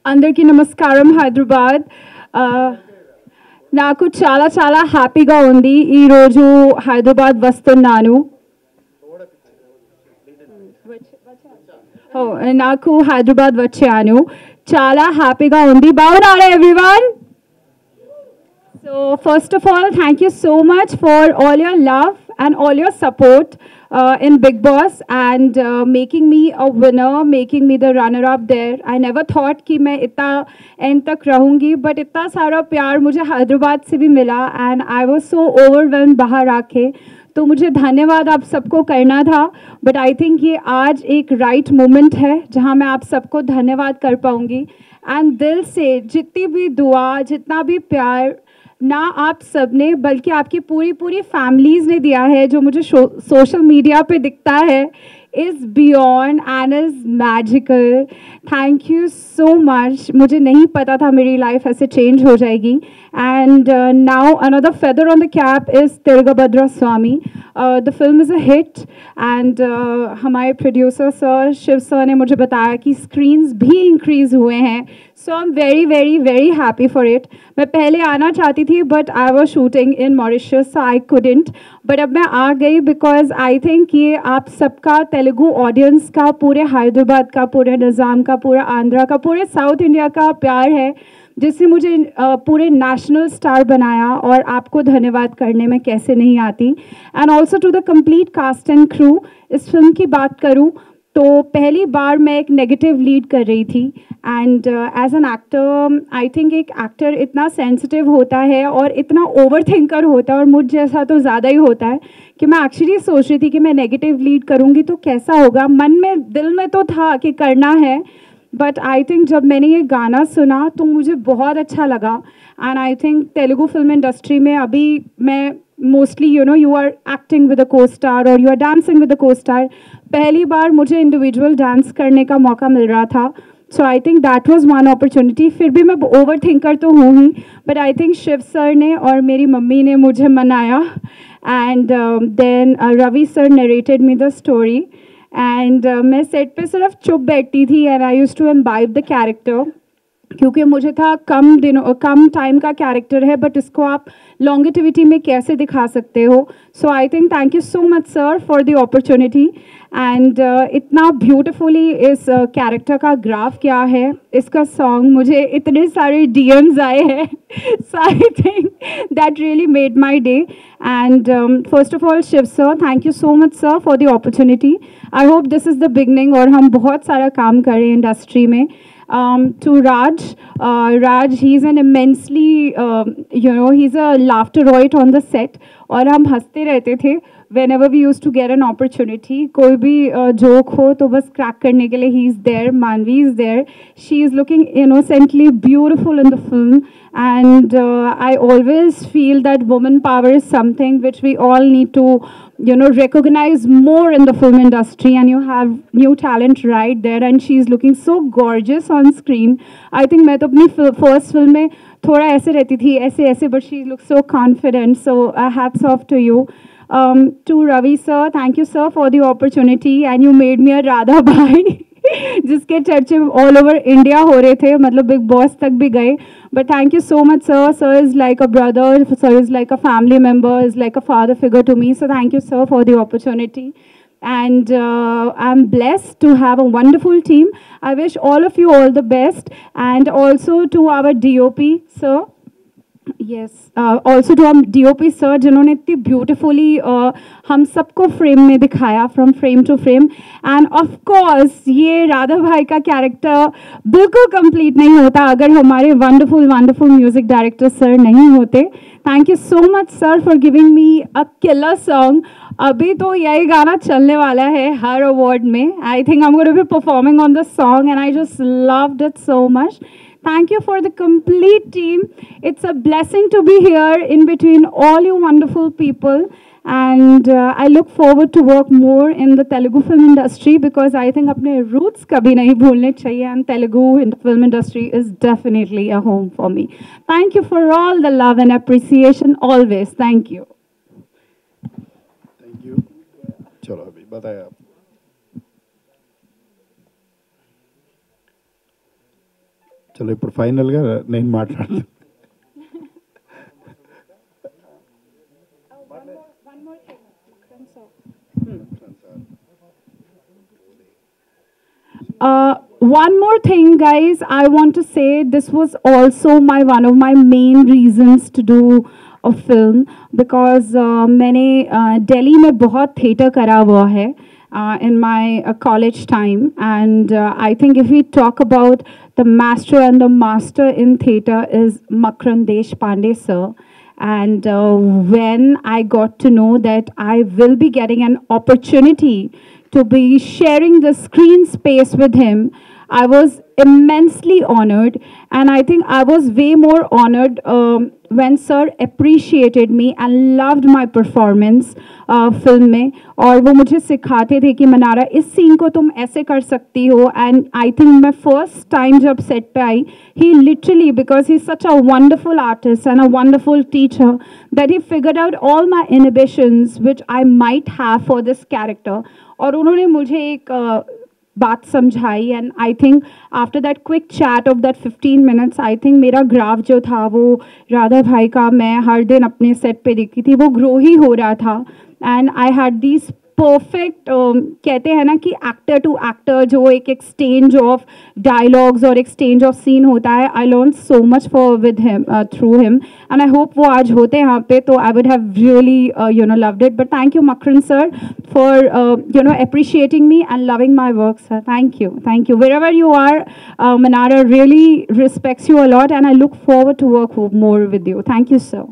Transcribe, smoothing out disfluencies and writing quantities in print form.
అందరికీ నమస్కారం హైదరాబాద్. నాకు చాలా చాలా హ్యాపీగా ఉంది ఈ రోజు హైదరాబాద్ వస్తున్నాను. నాకు హైదరాబాద్ వచ్చాను. చాలా హ్యాపీగా ఉంది. బాగున్నారా everyone? So first of all, thank you so much for all your love and all your support in Big Boss and making me a winner, making me the runner-up there. I never thought कि मैं इतना end तक रहूँगी, but इतना सारा प्यार मुझे हैदराबाद से भी मिला and I was so overwhelmed बाहर आके. तो मुझे धन्यवाद आप सबको करना था, बट आई थिंक ये आज एक राइट मोमेंट है जहाँ मैं आप सबको धन्यवाद कर पाऊँगी. एंड दिल से जितनी भी दुआ, जितना भी प्यार ना आप सब ने बल्कि आपकी पूरी पूरी फैमिलीज़ ने दिया है, जो मुझे सोशल मीडिया पे दिखता है, is beyond and is magical. Thank you so much. मुझे नहीं पता था मेरी लाइफ ऐसे चेंज हो जाएगी. And now another feather on the cap is Thiragabadara Saami. The film is a hit and हमारे प्रोड्यूसर सर शिव सर ने मुझे बताया कि स्क्रीन्स भी इंक्रीज़ हुए हैं. So I am very very very happy for it. मैं पहले आना चाहती थी but I was shooting in Mauritius so I couldn't, but अब मैं आ गई बिकॉज आई थिंक ये आप सबका, तेलुगु ऑडियंस का, पूरे हैदराबाद का, पूरे निज़ाम का, पूरा आंध्रा का, पूरे साउथ इंडिया का प्यार है जिससे मुझे पूरे नेशनल स्टार बनाया. और आपको धन्यवाद करने में कैसे नहीं आती. And also to the complete cast and crew. इस फिल्म की बात करूँ तो पहली बार मैं एक नेगेटिव लीड कर रही थी and as an actor I think एक एक्टर इतना सेंसिटिव होता है और इतना ओवर थिंकर होता है, और मुझ जैसा तो ज़्यादा ही होता है, कि मैं एक्चुअली सोच रही थी कि मैं नेगेटिव लीड करूँगी तो कैसा होगा. मन में, दिल में तो था कि करना है, बट आई थिंक जब मैंने ये गाना सुना तो मुझे बहुत अच्छा लगा. And I think Telugu film industry में अभी मैं mostly you are acting with a co star और you are dancing with a co star. पहली बार मुझे इंडिविजुअल डांस करने का मौका मिल रहा था. So I think that was one opportunity. फिर भी मैं ओवर थिंकर तो हूँ ही, but I think Shiva sir ने और मेरी मम्मी ने मुझे मनाया. And then Ravi sir narrated me the story. And मैं सेट पे सिर्फ चुप बैठती थी and I used to imbibe the character, क्योंकि मुझे था कम टाइम का कैरेक्टर है बट इसको आप लॉन्गेटिविटी में कैसे दिखा सकते हो. So I think thank you so much sir for the opportunity. And इतना ब्यूटिफुली इस कैरेक्टर का ग्राफ किया है. इसका सॉन्ग, मुझे इतने सारे डीएम्स आए हैं. So I think that really made my day. And first of all Shiva sir, thank you so much sir for the opportunity. I hope this is the beginning और हम बहुत सारा काम करें इंडस्ट्री में. To Raj. Raj, he's an immensely, he's a laughter-roid on the set. और हम हंसते रहते थे whenever we used to get an opportunity. कोई भी जोक हो तो बस क्रैक करने के लिए he is there. Manvi is there. She is looking innocently beautiful in the film. And I always feel that woman power is something which we all need to recognize more in the film industry, and you have new talent right there, and she's looking so gorgeous on screen. I think मैं तो अपनी first film में थोड़ा ऐसे रहती थी, ऐसे, but she looks so confident. So hats off to you. To Ravi sir, thank you sir for the opportunity, and you made me a Radha Bhai. जिसके चर्चे ऑल ओवर इंडिया हो रहे थे, मतलब बिग बॉस तक भी गए. But thank you so much sir. Sir is like a brother, sir is like a family member, is like a father figure to me. So thank you sir for the opportunity. And I'm blessed to have a wonderful team. I wish all of you all the best, and also to our DOP sir. Yes, also to our DOP sir, जिन्होंने इतनी beautifully हम सबको frame में दिखाया, from frame to frame. And of course ये राधा भाई का character बिल्कुल कंप्लीट नहीं होता अगर हमारे wonderful wonderful music director sir नहीं होते. Thank you so much sir for giving me a killer song. अभी तो यही गाना चलने वाला है हर अवार्ड में. I think I am going to be performing on the song and I just loved it so much. Thank you for the complete team. It's a blessing to be here in between all you wonderful people. And I look forward to work more in the Telugu film industry because I think अपने roots कभी नहीं भूलने चाहिए. And Telugu in the film industry is definitely a home for me. Thank you for all the love and appreciation always. Thank you. Thank you. चलो अभी बताया आप. చలో ఇప్పుడు ఫైనల్గా నేను మాట్లాడతాను. One more thing, guys, I want to say this was also one of my main reasons to do a film, because मैंने दिल्ली में बहुत theatre करा हुआ है in my college time, and I think if we talk about the master and the master in theatre is Makran Deshpande sir. And when I got to know that I will be getting an opportunity to be sharing the screen space with him, I was immensely honored. And I think I was way more honored when sir appreciated me and loved my performance film में, और वो मुझे सिखाते थे कि मनारा इस scene को तुम ऐसे कर सकती हो. And I think मैं first time जब set पे आई, he literally, because he's such a wonderful artist and a wonderful teacher, that he figured out all my inhibitions which I might have for this character. और उन्होंने मुझे एक बात समझाई, and I think after that quick chat off that 15 minutes, I think मेरा graph जो था वो राधा भाई का मैं हर दिन अपने सेट पे देखती थी, वो ग्रो ही हो रहा था. And I had these perfect, कहते हैं ना कि एक्टर टू एक्टर जो एक एक्सचेंज ऑफ डायलॉग्स और एक्सचेंज ऑफ सीन होता है, I learn so much for with him through him, and I hope वो आज होते हैं यहाँ पे, तो I would have really loved it. But thank you Makran sir for appreciating me and loving my work, sir. Thank you wherever you are. Manara really respects you a lot, and I look forward to work more with you. Thank you, sir.